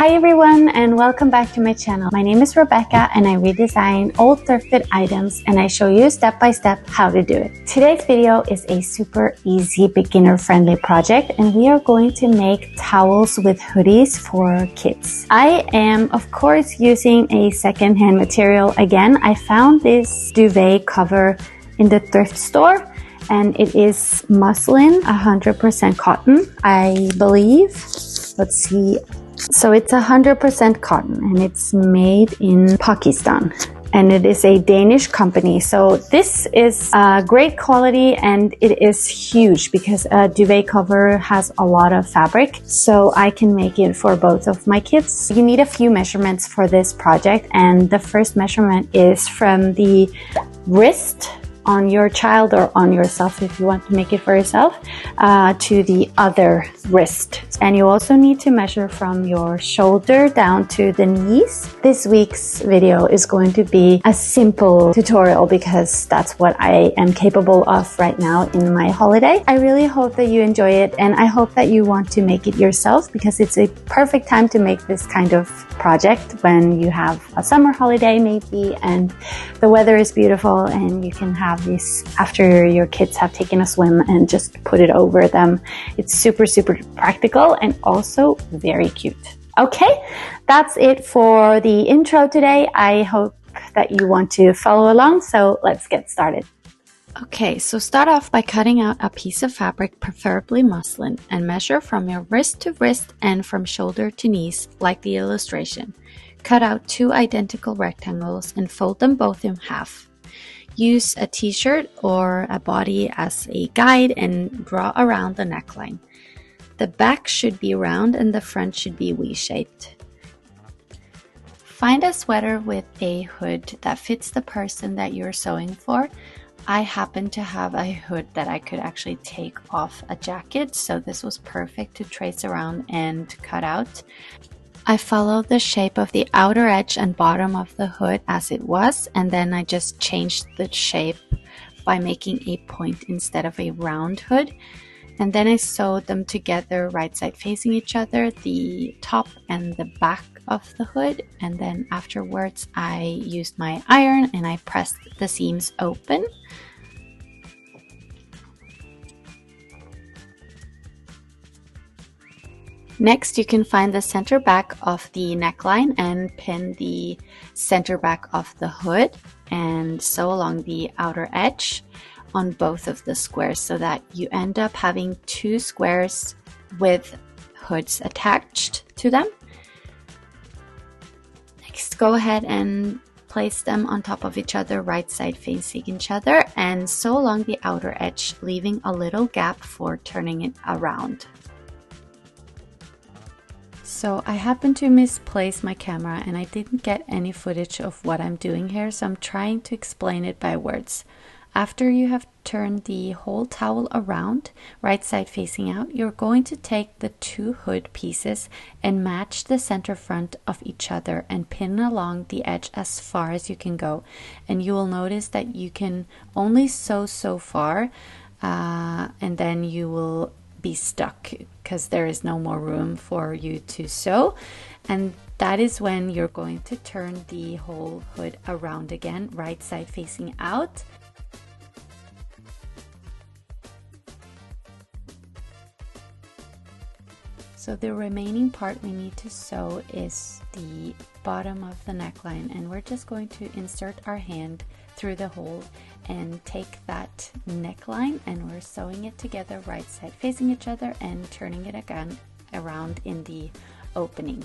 Hi everyone and welcome back to my channel. My name is Rebecca and I redesign old thrifted items and I show you step by step how to do it. Today's video is a super easy beginner friendly project and we are going to make towels with hoodies for kids. I am of course using a secondhand material again. I found this duvet cover in the thrift store and it is muslin, 100% cotton, I believe. Let's see. So it's 100% cotton and it's made in Pakistan and it is a Danish company. So this is great quality and it is huge because a duvet cover has a lot of fabric. So I can make it for both of my kids. You need a few measurements for this project and the first measurement is from the wrist on your child or on yourself if you want to make it for yourself to the other wrist. And you also need to measure from your shoulder down to the knees. This week's video is going to be a simple tutorial because that's what I am capable of right now in my holiday. I really hope that you enjoy it and I hope that you want to make it yourself because it's a perfect time to make this kind of project when you have a summer holiday maybe and the weather is beautiful and you can have this after your kids have taken a swim and just put it over them. It's super practical and also very cute. Okay, that's it for the intro today. I hope that you want to follow along, so let's get started. Okay, so start off by cutting out a piece of fabric, preferably muslin, and measure from your wrist to wrist and from shoulder to knees, like the illustration. Cut out 2 identical rectangles and fold them both in half. Use a t-shirt or a body as a guide and draw around the neckline. The back should be round and the front should be V-shaped. Find a sweater with a hood that fits the person that you're sewing for. I happen to have a hood that I could actually take off a jacket, so this was perfect to trace around and cut out. I followed the shape of the outer edge and bottom of the hood as it was, and then I just changed the shape by making a point instead of a round hood. And then I sewed them together right side facing each other, the top and the back of the hood. And then afterwards I used my iron and I pressed the seams open. Next, you can find the center back of the neckline and pin the center back of the hood and sew along the outer edge on both of the squares so that you end up having 2 squares with hoods attached to them. Next, go ahead and place them on top of each other, right side facing each other, and sew along the outer edge, leaving a little gap for turning it around. So I happened to misplace my camera and I didn't get any footage of what I'm doing here, so I'm trying to explain it by words. After you have turned the whole towel around, right side facing out, you're going to take the 2 hood pieces and match the center front of each other and pin along the edge as far as you can go. And you will notice that you can only sew so far and then you will be stuck because there is no more room for you to sew, and that is when you're going to turn the whole hood around again, right side facing out. So the remaining part we need to sew is the bottom of the neckline, and we're just going to insert our hand through the hole and take that neckline and we're sewing it together right side facing each other and turning it again around in the opening.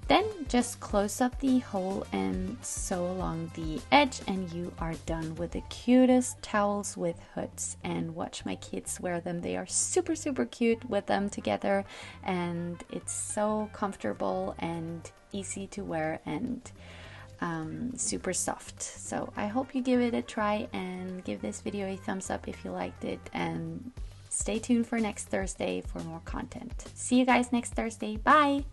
Then just close up the hole and sew along the edge and you are done with the cutest towels with hoods. And watch my kids wear them. They are super cute with them together and it's so comfortable and easy to wear and super soft. So I hope you give it a try and give this video a thumbs up if you liked it, and stay tuned for next Thursday for more content. See you guys next Thursday. Bye!